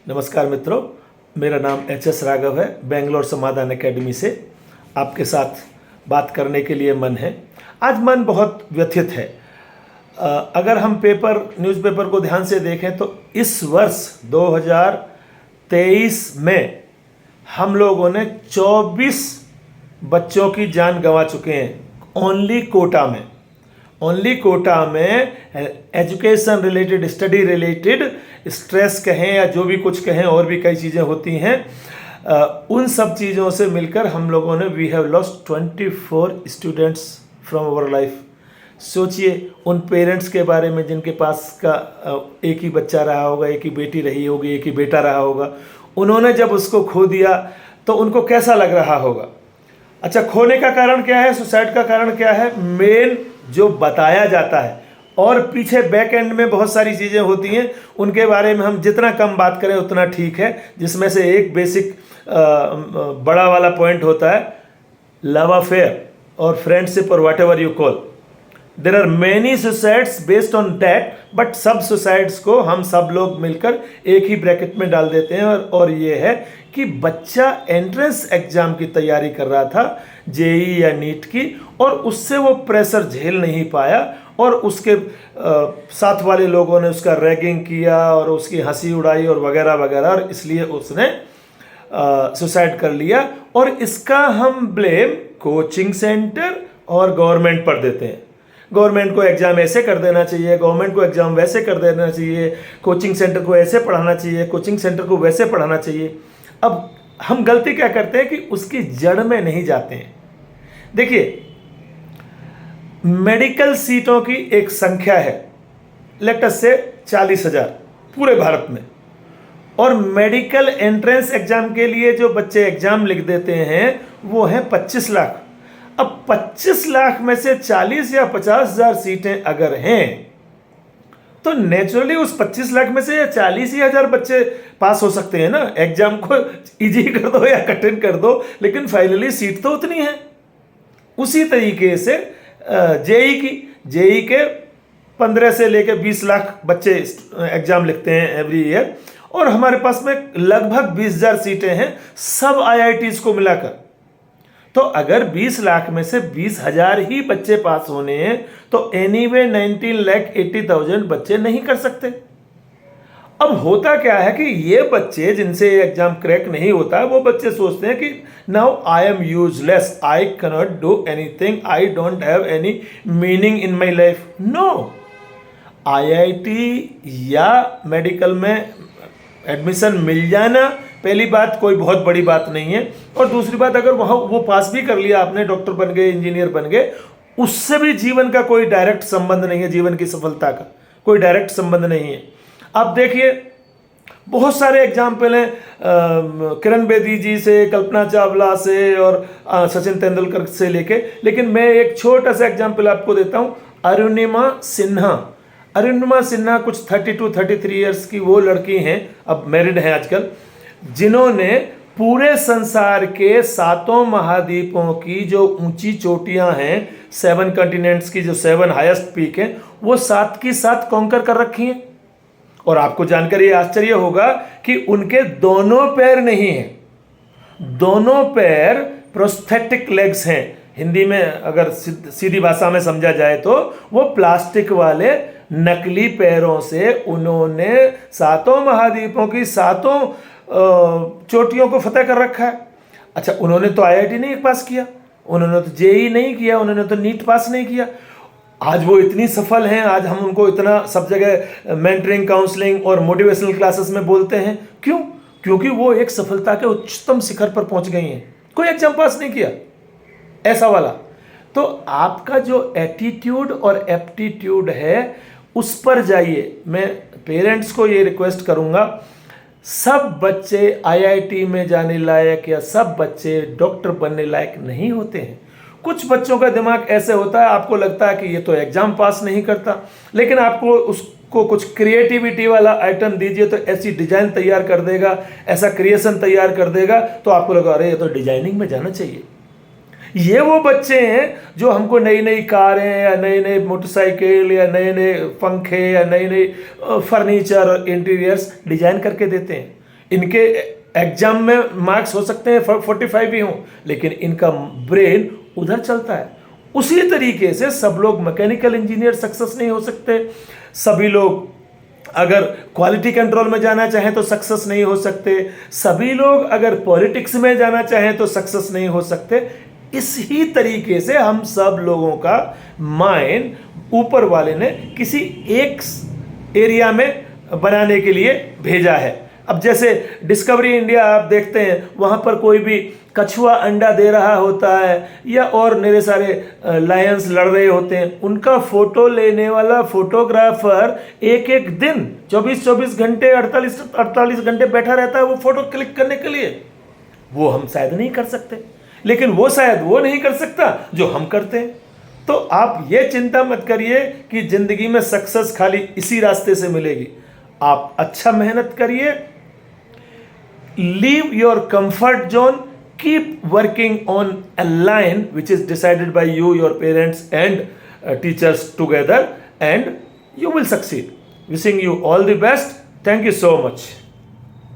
नमस्कार मित्रों, मेरा नाम एच.एस. राघव है। बेंगलोर समाधान एकेडमी से आपके साथ बात करने के लिए मन है। आज मन बहुत व्यथित है। अगर हम न्यूज़पेपर को ध्यान से देखें तो इस वर्ष 2023 में हम लोगों ने 24 बच्चों की जान गंवा चुके हैं। ओनली कोटा में education related, study related, stress कहें या जो भी कुछ कहें, और भी कई चीज़ें होती हैं। उन सब चीज़ों से मिलकर हम लोगों ने we have lost 24 students from our life. सोचिए उन पेरेंट्स के बारे में जिनके पास का एक ही बच्चा रहा होगा, एक ही बेटी रही होगी, एक ही बेटा रहा होगा। उन्होंने जब उसको खो दिया तो उनको कैसा लग रहा होगा। अच्छा, खोने का कारण क्या है, सुसाइड का कारण क्या है, मेन जो बताया जाता है, और पीछे बैक एंड में बहुत सारी चीज़ें होती हैं, उनके बारे में हम जितना कम बात करें उतना ठीक है। जिसमें से एक बेसिक बड़ा वाला पॉइंट होता है लव अफेयर और फ्रेंडशिप और whatever you call. There are many suicides based on that, but सब सुसाइड्स को हम सब लोग मिलकर एक ही ब्रैकेट में डाल देते हैं। और ये है कि बच्चा एंट्रेंस एग्जाम की तैयारी कर रहा था, जेई या नीट की, और उससे वो प्रेशर झेल नहीं पाया और उसके साथ वाले लोगों ने उसका रैगिंग किया और उसकी हंसी उड़ाई और वगैरह वगैरह, और इसलिए उसने सुसाइड कर लिया। और इसका हम ब्लेम कोचिंग सेंटर और गवर्नमेंट पर देते हैं। गवर्नमेंट को एग्ज़ाम ऐसे कर देना चाहिए, गवर्नमेंट को एग्ज़ाम वैसे कर देना चाहिए, कोचिंग सेंटर को ऐसे पढ़ाना चाहिए, कोचिंग सेंटर को वैसे पढ़ाना चाहिए। अब हम गलती क्या करते हैं कि उसकी जड़ में नहीं जाते हैं। देखिए, मेडिकल सीटों की एक संख्या है, लेट अस से 40,000 पूरे भारत में, और मेडिकल एंट्रेंस एग्जाम के लिए जो बच्चे एग्जाम लिख देते हैं वो है 25 लाख। अब 25 लाख में से 40 या 50,000 सीटें अगर हैं तो नेचुरली उस 25 लाख में से 40 ही हजार बच्चे पास हो सकते हैं ना। एग्जाम को इजी कर दो या कठिन कर दो, लेकिन फाइनली सीट तो उतनी है। उसी तरीके से जेई के 15 से लेकर 20 लाख बच्चे एग्जाम लिखते हैं एवरी ईयर, और हमारे पास में लगभग 20,000 सीटें हैं सब आईआईटीज को मिलाकर। तो अगर 20 लाख में से 20,000 ही बच्चे पास होने हैं तो एनीवे 19,80,000 बच्चे नहीं कर सकते। अब होता क्या है कि ये बच्चे जिनसे एग्जाम क्रैक नहीं होता, वो बच्चे सोचते हैं कि now I am useless, I can not do anything, I don't have any meaning in my life. No, IIT या मेडिकल में एडमिशन मिल जाना पहली बात कोई बहुत बड़ी बात नहीं है, और दूसरी बात, अगर वहाँ वो पास भी कर लिया आपने, डॉक्टर बन गए, इंजीनियर बन गए, उससे भी जीवन का कोई डायरेक्ट संबंध नहीं है। जीवन की सफलता का कोई डायरेक्ट संबंध नहीं है। आप देखिए, बहुत सारे एग्जाम्पल हैं, किरण बेदी जी से, कल्पना चावला से, और सचिन तेंदुलकर से लेके, लेकिन मैं एक छोटा सा एग्जाम्पल आपको देता हूँ। अरुणिमा सिन्हा कुछ 32-33 ईयर्स की वो लड़की हैं, अब मैरिड हैं आजकल, जिन्होंने पूरे संसार के 7 महाद्वीपों की जो ऊंची चोटियां हैं, 7 कॉन्टिनेंट्स की जो 7 हाईएस्ट पीक हैं, वो 7 की 7 कॉन्कर कर रखी हैं। और आपको जानकर ये आश्चर्य होगा कि उनके दोनों पैर नहीं हैं, दोनों पैर प्रोस्थेटिक लेग्स हैं। हिंदी में अगर सीधी भाषा में समझा जाए तो वो प्लास्टिक वाले नकली पैरों से उन्होंने 7 महाद्वीपों की 7 चोटियों को फतेह कर रखा है। अच्छा, उन्होंने तो आईआईटी नहीं पास किया, उन्होंने तो जेई नहीं किया, उन्होंने तो नीट पास नहीं किया। आज वो इतनी सफल हैं, आज हम उनको इतना सब जगह मेंटरिंग, काउंसलिंग और मोटिवेशनल क्लासेस में बोलते हैं। क्यों? क्योंकि वो एक सफलता के उच्चतम शिखर पर पहुंच गई हैं, कोई एग्जाम पास नहीं किया ऐसा वाला। तो आपका जो एटीट्यूड और एप्टीट्यूड है उस पर जाइए। मैं पेरेंट्स को ये रिक्वेस्ट करूंगा, सब बच्चे आईआईटी में जाने लायक या सब बच्चे डॉक्टर बनने लायक नहीं होते हैं। कुछ बच्चों का दिमाग ऐसे होता है, आपको लगता है कि ये तो एग्जाम पास नहीं करता, लेकिन आपको उसको कुछ क्रिएटिविटी वाला आइटम दीजिए तो ऐसी डिजाइन तैयार कर देगा, ऐसा क्रिएशन तैयार कर देगा, तो आपको लगा अरे ये तो डिजाइनिंग में जाना चाहिए। ये वो बच्चे हैं जो हमको नई नई कारें या नई नई मोटरसाइकिल या नए नए पंखे या नई नई फर्नीचर और इंटीरियर्स डिजाइन करके देते हैं। इनके एग्जाम में मार्क्स हो सकते हैं 45 ही हों, लेकिन इनका ब्रेन उधर चलता है। उसी तरीके से सब लोग मैकेनिकल इंजीनियर सक्सेस नहीं हो सकते, सभी लोग अगर क्वालिटी कंट्रोल में जाना चाहें तो सक्सेस नहीं हो सकते, सभी लोग अगर पॉलिटिक्स में जाना चाहें तो सक्सेस नहीं हो सकते। इसी तरीके से हम सब लोगों का माइंड ऊपर वाले ने किसी एक एरिया में बनाने के लिए भेजा है। अब जैसे डिस्कवरी इंडिया आप देखते हैं, वहाँ पर कोई भी कछुआ अंडा दे रहा होता है या और मेरे सारे लायंस लड़ रहे होते हैं, उनका फोटो लेने वाला फोटोग्राफर एक एक दिन 24-24 घंटे 48 घंटे बैठा रहता है वो फोटो क्लिक करने के लिए। वो हम शायद नहीं कर सकते, लेकिन वो शायद वो नहीं कर सकता जो हम करते हैं। तो आप ये चिंता मत करिए कि जिंदगी में सक्सेस खाली इसी रास्ते से मिलेगी। आप अच्छा मेहनत करिए, leave your comfort zone, keep working on a line which is decided by you, your parents and teachers together, and you will succeed. Wishing you all the best. Thank you so much.